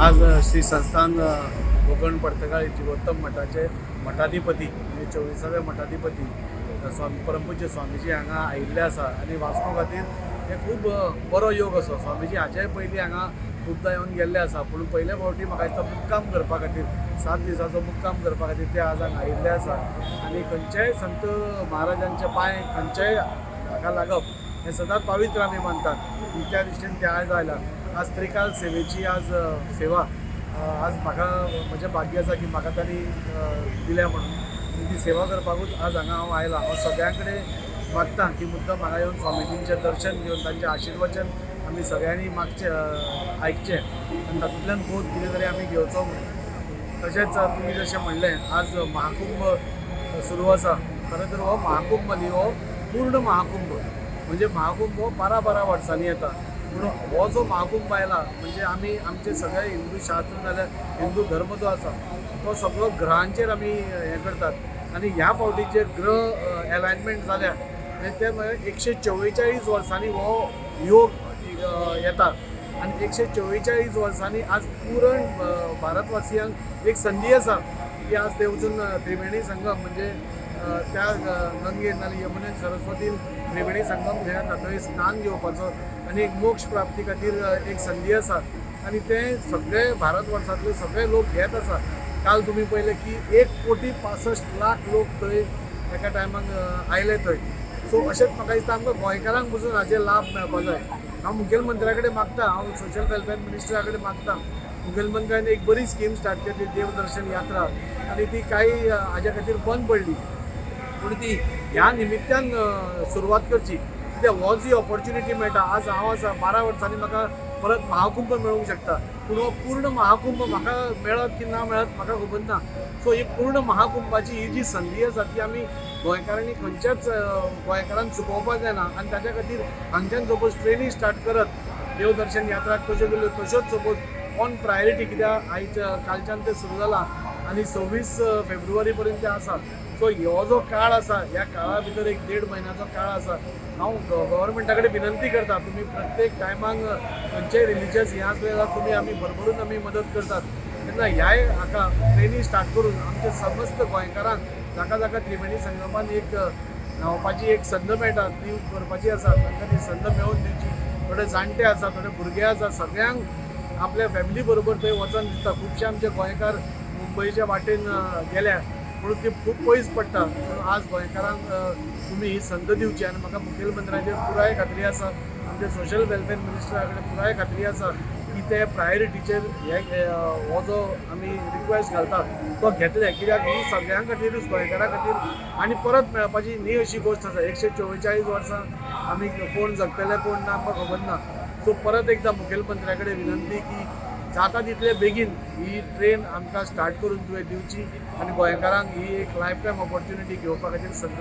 आज श्री संस्थान गोकर्ण पर्तगाळी जीवोत्तम मठाचे मठाधिपती म्हणजे 24वे मठाधिपती स्वामी परमपूज्य स्वामीजी हांगा आयिल्ले आसा आनी वास्को खातीर हे खूब बरो योग असो। स्वामीजी हाचे पयलीं हांगा खूबदां येवन गेल्ले आसा, पूण पयल्या फावटी म्हाका दिसता मुक्काम करपा खातीर 7 दिसाचो मुक्काम करपा खातीर ते आज हांगा आयिल्ले आसा। आनी खंयच्याय संत महाराजांचे पांय खंयच्याय हाका लागप हे सदांच पवित्र आमी मानतात। त्या दृश्टीन ते आज आयला। आज त्रिकाल सेवेची आज सेवा आज म्हाका म्हजें भाग्य आसा की म्हाका तांणी दिल्या म्हणून ती सेवा करपाकूच आज हांगा हांव आयला। हांव सगळ्यां कडेन मागता की मुद्दाम म्हाका येवन स्वामीजींचें दर्शन घेवन तांचें आशिर्वचन आमी सगळ्यांनी मागचें आयकचें आनी तातूंतल्यान बहुत कितें तरी आमी घेवचो म्हणून। तशेंच तुमी जशें म्हणलें आज महाकुंभ सुरू आसा। खरें तर हो महाकुंभ न्ही, हो पूर्ण महाकुंभ म्हणजे महाकुंभ हो 12 वर्सांनी येता। पूण हो जो महाकुंभ आयला म्हणजे आमी आमचे सगळे हिंदू शास्त्र नाल्यार हिंदू धर्म जो आसा तो सगळो ग्रहांचेर आमी हें करतात आनी ह्या फावटीचे ग्रह अलायनमेंट जाल्या ते 144 वर्सांनी हो योग येता आनी 144 वर्सांनी आज पूर्ण भारतवासियांक एक संदी आसा की आज ते वचून त्रिवेणी संगम म्हणजे त्या गंगेन नाल्यार यमुनेन सरस्वतीन त्रिवेणी संगम घेयात थंय स्नान घेवपाचो आनी एक मोक्ष प्राप्ती खातीर एक संदी आसा आनी ते सगळे भारत वर्सांतले सगळे लोक घेत आसा। काल तुमी पळयलें की 1,65,00,000 लोक थंय एका टायमाक आयले थंय। सो अशेंच म्हाका दिसता आमकां गोंयकारांक पसून हाचे लाभ मेळपा जाय। हांव मुखेलमंत्र्या कडेन मागता, हांव सोशल वेलफेअर मिनिस्टरा कडेन मागता, मुखेलमंत्र्यान एक बरी स्कीम स्टार्ट केली देवदर्शन यात्रा आनी ती काही हाज्या खातीर बंद पडली पूण ती ह्या निमित्यान सुरवात करची कित्याक हो जी ऑपॉर्च्युनिटी मेळटा। आज हांव आसा 12 वर्सांनी म्हाका परत महाकुंभ मेळूंक शकता पूण हो पूर्ण महाकुंभ म्हाका मेळत की ना मेळत म्हाका खबर ना। सो ही पूर्ण महाकुंभाची ही जी संदी आसा ती आमी गोंयकारांनी खंयच्याच गोंयकारांक चुकोवपाक जायना आनी ताच्या खातीर हांगच्यान सपोज ट्रेनी स्टार्ट करत देवदर्शन यात्राक कश्यो गेल्यो तश्योच सपोज ऑन प्रायोरिटी कित्याक आयज कालच्यान ते सुरू जाला आनी 26 फेब्रुवारी पर्यंत ते आसा। सो हो जो काळ आसा ह्या काळा भितर एक 1.5 म्हयन्याचो काळ आसा। हांव गव्हर्मेंटा कडेन विनंती करता तुमी प्रत्येक टायमाक खंयचेय रिलिजियस हें आसलें जाल्यार तुमी आमी भरभरून आमी मदत करतात तेन्ना ह्याय हाका ट्रेनी स्टार्ट करून आमच्या समस्त गोंयकारांक जाका जाका त्रिवेणी संगमान एक न्हांवपाची एक संद मेळटा ती करपाची आसा तांकां ती संद मेळोवन दिवची। थोडे जाणटे आसा, थोडे भुरगे आसा, सगळ्यांक आपल्या फॅमिली बरोबर थंय वचन दिसता। खुबशे आमचे गोंयकार मुंबयच्या वाटेन गेल्या म्हणून ती खूब पयस पडटा पूण आज गोंयकारांक तुमी ही संद दिवची आनी म्हाका मुखेलमंत्र्याचेर पुराय खात्री आसा, आमचे सोशल वेलफेअर मिनिस्टरा कडेन पुराय खात्री आसा की ते प्रायोरिटीचेर हे हो जो आमी रिक्वेस्ट घालतात तो घेतले कित्याक ही सगळ्यां खातीरूच गोंयकारां खातीर आनी परत मेळपाची न्ही अशी गोश्ट आसा। 144 वर्सां आमी कोण जगतले कोण ना आमकां खबर ना। सो परत एकदां मुखेलमंत्र्या कडेन विनंती की जाता तितले बेगीन ही ट्रेन आमकां स्टार्ट करून तुवें दिवची आनी गोंयकारांक ही एक लायफ टायम ऑपॉर्च्युनिटी घेवपा खातीर संद